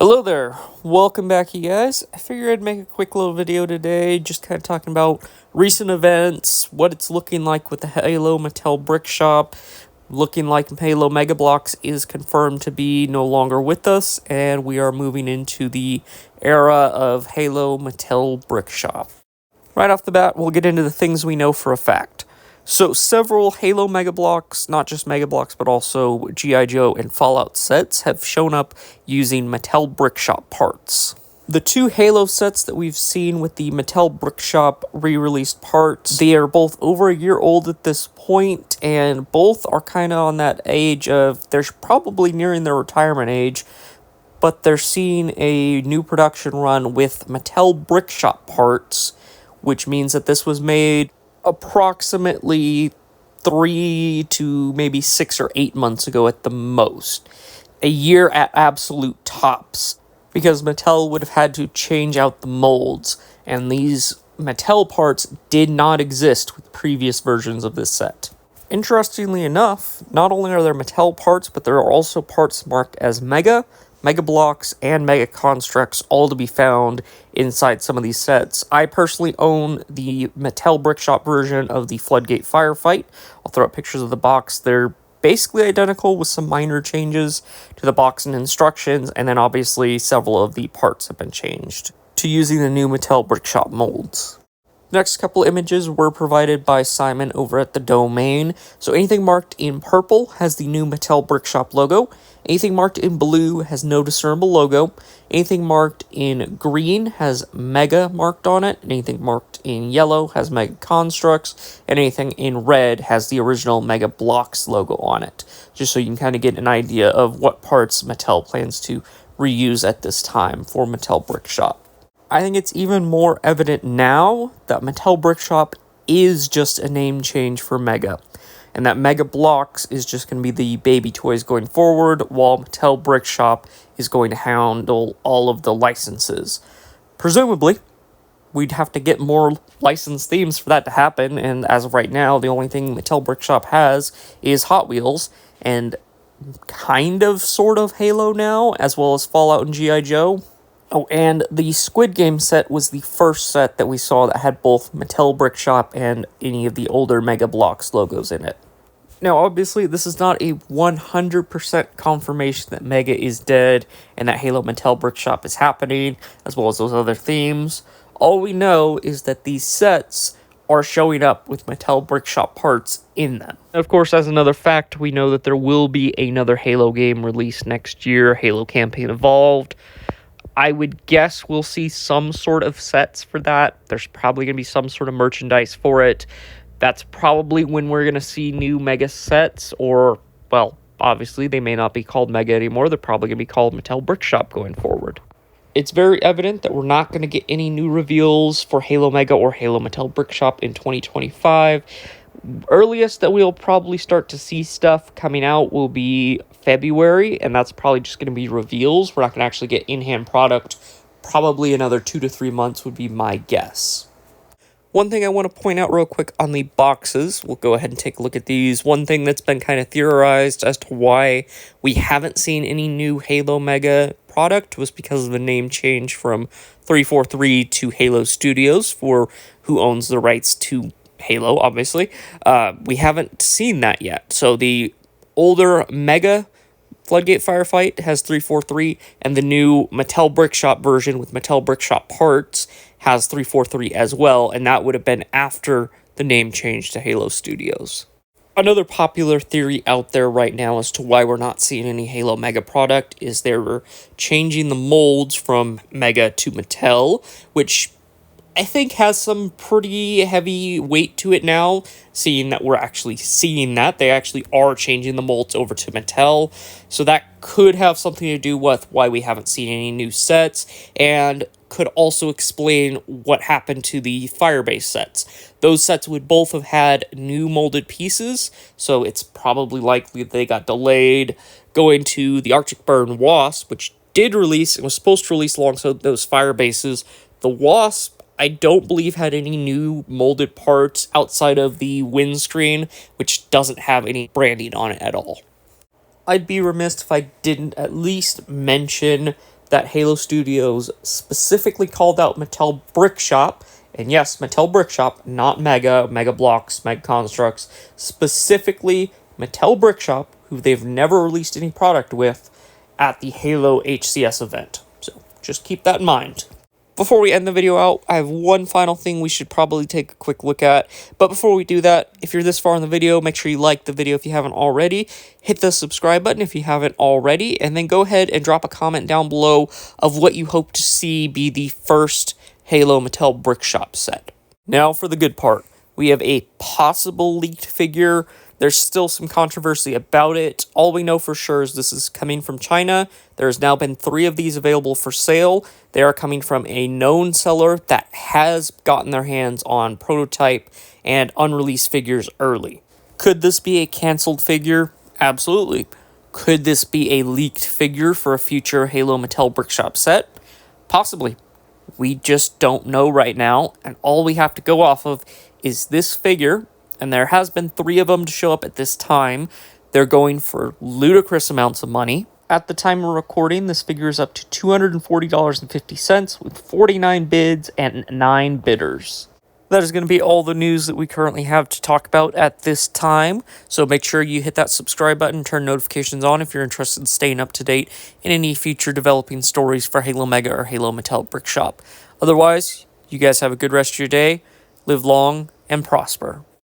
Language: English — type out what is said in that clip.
Hello there, welcome back you guys. I figured I'd make a quick little video today, just kind of talking about recent events, what it's looking like with the Halo Mattel Brick Shop, looking like Halo Mega Bloks is confirmed to be no longer with us, and we are moving into the era of Halo Mattel Brick Shop. Right off the bat, we'll get into the things we know for a fact. So, several Halo Mega Bloks, not just Mega Bloks, but also G.I. Joe and Fallout sets have shown up using Mattel Brick Shop parts. The two Halo sets that we've seen with the Mattel Brick Shop re-released parts, they are both over a year old at this point, and both are kind of on that age of, they're probably nearing their retirement age, but they're seeing a new production run with Mattel Brick Shop parts, which means that this was made approximately 3 to maybe 6 or 8 months ago at the most. A year at absolute tops, because Mattel would have had to change out the molds, and these Mattel parts did not exist with previous versions of this set. Interestingly enough, not only are there Mattel parts, but there are also parts marked as Mega Bloks, and Mega Constructs, all to be found inside some of these sets. I personally own the Mattel Brick Shop version of the Floodgate Firefight. I'll throw up pictures of the box. They're basically identical with some minor changes to the box and instructions, and then obviously several of the parts have been changed to using the new Mattel Brick Shop molds. Next couple images were provided by Simon over at the Domain. So anything marked in purple has the new Mattel Brick Shop logo. Anything marked in blue has no discernible logo. Anything marked in green has Mega marked on it. Anything marked in yellow has Mega Constructs. And anything in red has the original Mega Bloks logo on it. Just so you can kind of get an idea of what parts Mattel plans to reuse at this time for Mattel Brick Shop. I think it's even more evident now that Mattel Brick Shop is just a name change for Mega, and that Mega Bloks is just going to be the baby toys going forward, while Mattel Brick Shop is going to handle all of the licenses. Presumably, we'd have to get more licensed themes for that to happen, and as of right now, the only thing Mattel Brick Shop has is Hot Wheels, and kind of, sort of Halo now, as well as Fallout and G.I. Joe. Oh, and the Squid Game set was the first set that we saw that had both Mattel Brick Shop and any of the older Mega Bloks logos in it. Now, obviously, this is not a 100% confirmation that Mega is dead and that Halo Mattel Brick Shop is happening, as well as those other themes. All we know is that these sets are showing up with Mattel Brick Shop parts in them. Of course, as another fact, we know that there will be another Halo game released next year, Halo Campaign Evolved. I would guess we'll see some sort of sets for that. There's probably going to be some sort of merchandise for it. That's probably when we're going to see new Mega sets, or, well, obviously they may not be called Mega anymore. They're probably going to be called Mattel Brick Shop going forward. It's very evident that we're not going to get any new reveals for Halo Mega or Halo Mattel Brick Shop in 2025. Earliest that we'll probably start to see stuff coming out will be February, and that's probably just going to be reveals. We're not going to actually get in-hand product. Probably another 2 to 3 months would be my guess. One thing I want to point out real quick on the boxes, we'll go ahead and take a look at these. One thing that's been kind of theorized as to why we haven't seen any new Halo Mega product was because of the name change from 343 to Halo Studios, for who owns the rights to Halo, obviously. We haven't seen that yet. So the older Mega Floodgate Firefight has 343, and the new Mattel Brick Shop version with Mattel Brick Shop parts has 343 as well, and that would have been after the name change to Halo Studios. Another popular theory out there right now as to why we're not seeing any Halo Mega product is they're changing the molds from Mega to Mattel, which I think has some pretty heavy weight to it now, seeing that we're actually seeing that. They actually are changing the molds over to Mattel, so that could have something to do with why we haven't seen any new sets, and could also explain what happened to the Firebase sets. Those sets would both have had new molded pieces, so it's probably likely that they got delayed. Going to the Arctic Burn Wasp, which did release, and was supposed to release alongside those Firebases. The Wasp, I don't believe, had any new molded parts outside of the windscreen, which doesn't have any branding on it at all. I'd be remiss if I didn't at least mention that Halo Studios specifically called out Mattel Brick Shop. And yes, Mattel Brick Shop, not Mega Blocks, Mega Constructs. Specifically, Mattel Brick Shop, who they've never released any product with at the Halo HCS event. So just keep that in mind. Before we end the video out, I have one final thing we should probably take a quick look at. But before we do that, if you're this far in the video, make sure you like the video if you haven't already. Hit the subscribe button if you haven't already. And then go ahead and drop a comment down below of what you hope to see be the first Halo Mattel Brick Shop set. Now for the good part. We have a possible leaked figure. There's still some controversy about it. All we know for sure is this is coming from China. There's now been 3 of these available for sale. They are coming from a known seller that has gotten their hands on prototype and unreleased figures early. Could this be a canceled figure? Absolutely. Could this be a leaked figure for a future Halo Mattel Brick Shop set? Possibly. We just don't know right now, and all we have to go off of is this figure, and there has been 3 of them to show up at this time. They're going for ludicrous amounts of money. At the time of recording, this figure is up to $240.50 with 49 bids and 9 bidders. That is going to be all the news that we currently have to talk about at this time. So make sure you hit that subscribe button, turn notifications on if you're interested in staying up to date in any future developing stories for Halo Mega or Halo Mattel Brick Shop. Otherwise, you guys have a good rest of your day. Live long and prosper.